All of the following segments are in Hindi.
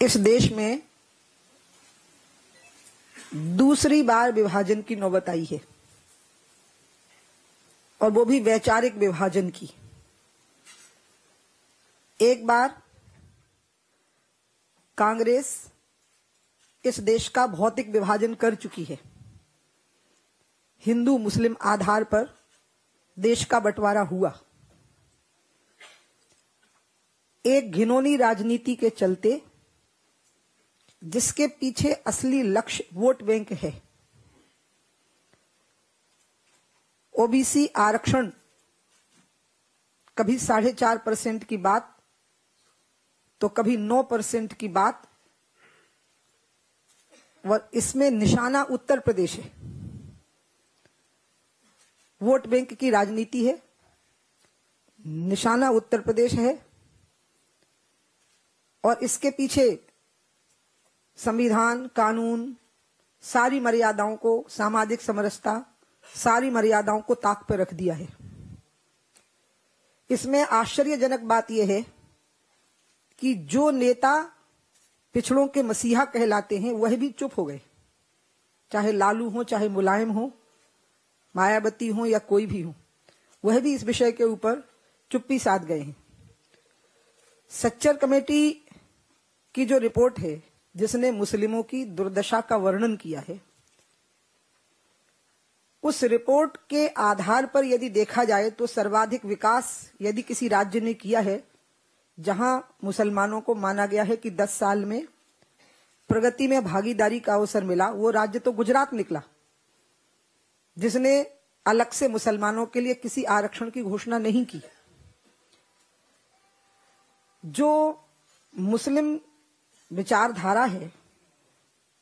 इस देश में दूसरी बार विभाजन की नौबत आई है और वो भी वैचारिक विभाजन की। एक बार कांग्रेस इस देश का भौतिक विभाजन कर चुकी है। हिंदू मुस्लिम आधार पर देश का बंटवारा हुआ। एक घिनौनी राजनीति के चलते, जिसके पीछे असली लक्ष्य वोट बैंक है। ओबीसी आरक्षण कभी 4.5% की बात तो कभी 9% की बात, और इसमें निशाना उत्तर प्रदेश है। वोट बैंक की राजनीति है, निशाना उत्तर प्रदेश है और इसके पीछे संविधान, कानून, सारी मर्यादाओं को, सामाजिक समरसता, सारी मर्यादाओं को ताक पर रख दिया है। इसमें आश्चर्यजनक बात यह है कि जो नेता पिछड़ों के मसीहा कहलाते हैं वह भी चुप हो गए। चाहे लालू हो, चाहे मुलायम हो, मायावती हो या कोई भी हो, वह भी इस विषय के ऊपर चुप्पी साध गए हैं। सच्चर कमेटी की जो रिपोर्ट है, जिसने मुस्लिमों की दुर्दशा का वर्णन किया है, उस रिपोर्ट के आधार पर यदि देखा जाए तो सर्वाधिक विकास यदि किसी राज्य ने किया है, जहां मुसलमानों को माना गया है कि 10 साल में प्रगति में भागीदारी का अवसर मिला, वो राज्य तो गुजरात निकला, जिसने अलग से मुसलमानों के लिए किसी आरक्षण की घोषणा नहीं की। जो मुस्लिम विचारधारा है,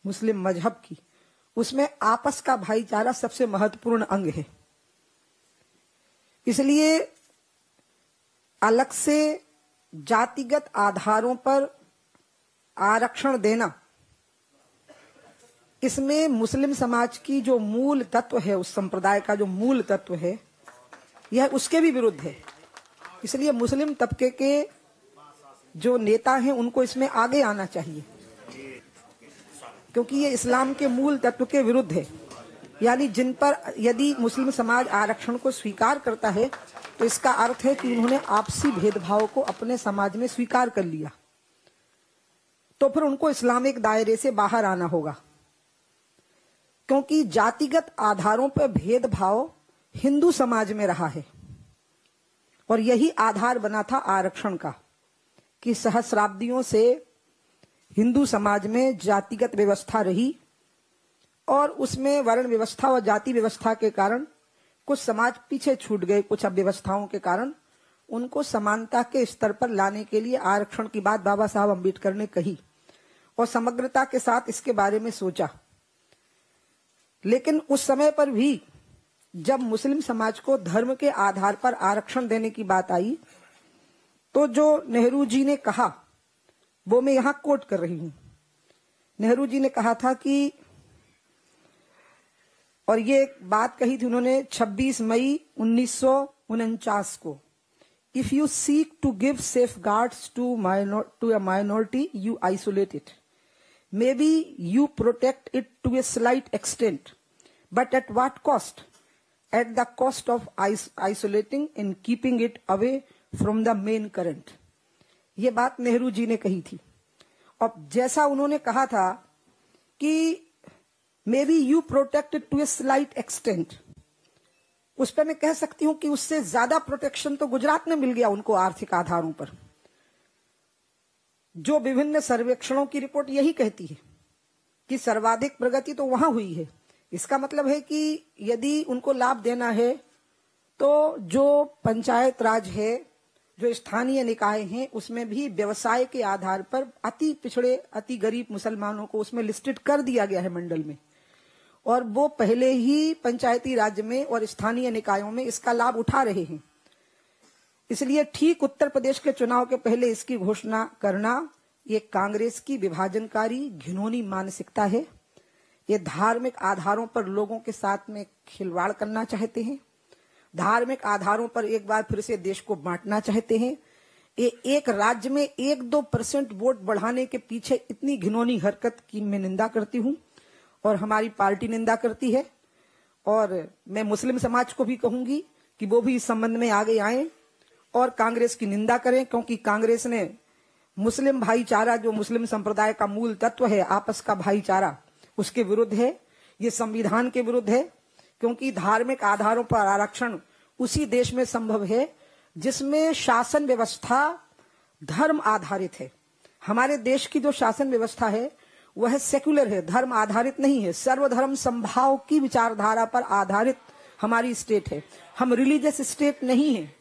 मुस्लिम मजहब की, उसमें आपस का भाईचारा सबसे महत्वपूर्ण अंग है। इसलिए अलग से जातिगत आधारों पर आरक्षण देना, इसमें मुस्लिम समाज की जो मूल तत्व है, उस संप्रदाय का जो मूल तत्व है, यह उसके भी विरुद्ध है। इसलिए मुस्लिम तबके के जो नेता हैं उनको इसमें आगे आना चाहिए, क्योंकि ये इस्लाम के मूल तत्व के विरुद्ध है। यानी जिन पर यदि मुस्लिम समाज आरक्षण को स्वीकार करता है तो इसका अर्थ है कि उन्होंने आपसी भेदभाव को अपने समाज में स्वीकार कर लिया, तो फिर उनको इस्लामिक दायरे से बाहर आना होगा। क्योंकि जातिगत आधारों पर भेदभाव हिंदू समाज में रहा है और यही आधार बना था आरक्षण का, कि सहस्राब्दियों से हिंदू समाज में जातिगत व्यवस्था रही और उसमें वर्ण व्यवस्था और जाति व्यवस्था के कारण कुछ समाज पीछे छूट गए। कुछ अव्यवस्थाओं के कारण उनको समानता के स्तर पर लाने के लिए आरक्षण की बात बाबा साहब अम्बेडकर ने कही और समग्रता के साथ इसके बारे में सोचा। लेकिन उस समय पर भी जब मुस्लिम समाज को धर्म के आधार पर आरक्षण देने की बात आई, तो जो नेहरू जी ने कहा, वो मैं यहां कोट कर रही हूं। नेहरू जी ने कहा था कि, और ये एक बात कही थी उन्होंने 26 मई 1949 को, if you seek to give safeguards to a minority you isolate it, may be you protect it to a slight extent, but at what cost? At the cost of isolating and keeping it away from the main current. ये बात नेहरू जी ने कही थी। और जैसा उन्होंने कहा था कि may be you protect to a slight extent, उस पर मैं कह सकती हूं कि उससे ज्यादा प्रोटेक्शन तो गुजरात में मिल गया उनको आर्थिक आधारों पर। जो विभिन्न सर्वेक्षणों की रिपोर्ट यही कहती है कि सर्वाधिक प्रगति तो वहां हुई है। इसका मतलब है कि यदि उनको लाभ देना है तो जो पंचायत राज है, जो स्थानीय निकाय हैं, उसमें भी व्यवसाय के आधार पर अति पिछड़े, अति गरीब मुसलमानों को उसमें लिस्टेड कर दिया गया है मंडल में, और वो पहले ही पंचायती राज में और स्थानीय निकायों में इसका लाभ उठा रहे हैं। इसलिए ठीक उत्तर प्रदेश के चुनाव के पहले इसकी घोषणा करना, ये कांग्रेस की विभाजनकारी घिनौनी मानसिकता है। ये धार्मिक आधारों पर लोगों के साथ में खिलवाड़ करना चाहते हैं, धार्मिक आधारों पर एक बार फिर से देश को बांटना चाहते हैं। एक राज्य में 1-2% वोट बढ़ाने के पीछे इतनी घिनौनी हरकत की मैं निंदा करती हूं और हमारी पार्टी निंदा करती है। और मैं मुस्लिम समाज को भी कहूंगी कि वो भी इस संबंध में आगे आए और कांग्रेस की निंदा करें, क्योंकि कांग्रेस ने मुस्लिम भाईचारा, जो मुस्लिम संप्रदाय का मूल तत्व है, आपस का भाईचारा, उसके विरुद्ध है। ये संविधान के विरुद्ध है, क्योंकि धार्मिक आधारों पर आरक्षण उसी देश में संभव है जिसमें शासन व्यवस्था धर्म आधारित है। हमारे देश की जो शासन व्यवस्था है वह सेक्युलर है, धर्म आधारित नहीं है। सर्वधर्म संभाव की विचारधारा पर आधारित हमारी स्टेट है। हम रिलीजियस स्टेट नहीं है,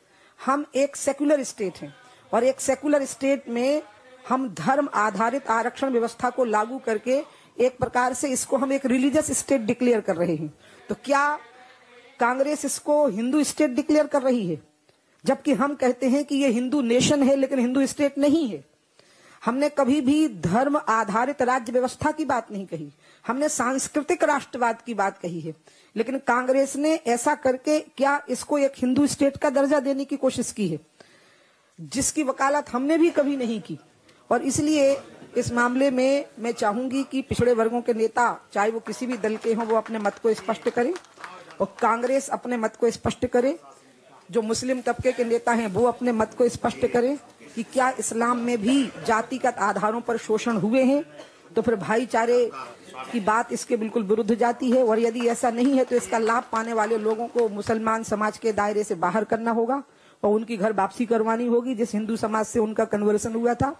हम एक सेक्युलर स्टेट हैं। और एक सेक्युलर स्टेट में हम धर्म आधारित आरक्षण व्यवस्था को लागू करके एक प्रकार से इसको हम एक रिलीजियस स्टेट डिक्लेयर कर रहे हैं। तो क्या कांग्रेस इसको हिंदू स्टेट डिक्लेयर कर रही है? जबकि हम कहते हैं कि ये हिंदू नेशन है, लेकिन हिंदू स्टेट नहीं है। हमने कभी भी धर्म आधारित राज्य व्यवस्था की बात नहीं कही, हमने सांस्कृतिक राष्ट्रवाद की बात कही है। लेकिन कांग्रेस ने ऐसा करके क्या इसको एक हिंदू स्टेट का दर्जा देने की कोशिश की है, जिसकी वकालत हमने भी कभी नहीं की। और इसलिए इस मामले में मैं चाहूंगी कि पिछड़े वर्गों के नेता, चाहे वो किसी भी दल के हों, वो अपने मत को स्पष्ट करें और कांग्रेस अपने मत को स्पष्ट करे। जो मुस्लिम तबके के नेता हैं वो अपने मत को स्पष्ट करें कि क्या इस्लाम में भी जातिगत आधारों पर शोषण हुए हैं, तो फिर भाईचारे की बात इसके बिल्कुल विरुद्ध जाती है। और यदि ऐसा नहीं है तो इसका लाभ पाने वाले लोगों को मुसलमान समाज के दायरे से बाहर करना होगा और उनकी घर वापसी करवानी होगी, जिस हिंदू समाज से उनका कन्वर्सन हुआ था।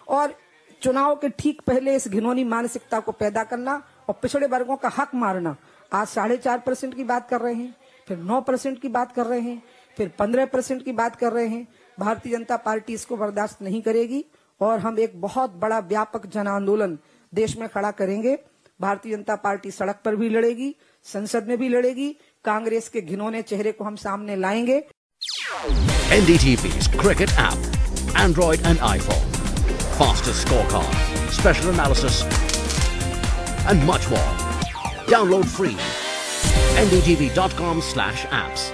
और चुनाव के ठीक पहले इस घिनौनी मानसिकता को पैदा करना और पिछड़े वर्गों का हक मारना। आज 4.5% की बात कर रहे हैं, फिर 9% की बात कर रहे हैं, फिर 15% की बात कर रहे हैं। भारतीय जनता पार्टी इसको बर्दाश्त नहीं करेगी और हम एक बहुत बड़ा व्यापक जन आंदोलन देश में खड़ा करेंगे। भारतीय जनता पार्टी सड़क पर भी लड़ेगी, संसद में भी लड़ेगी, कांग्रेस के घिनौने चेहरे को हम सामने लाएंगे। NDTV's cricket app, Android and iPhone, fastest scorecard, special analysis, and much more. Download free. ndtv.com/apps.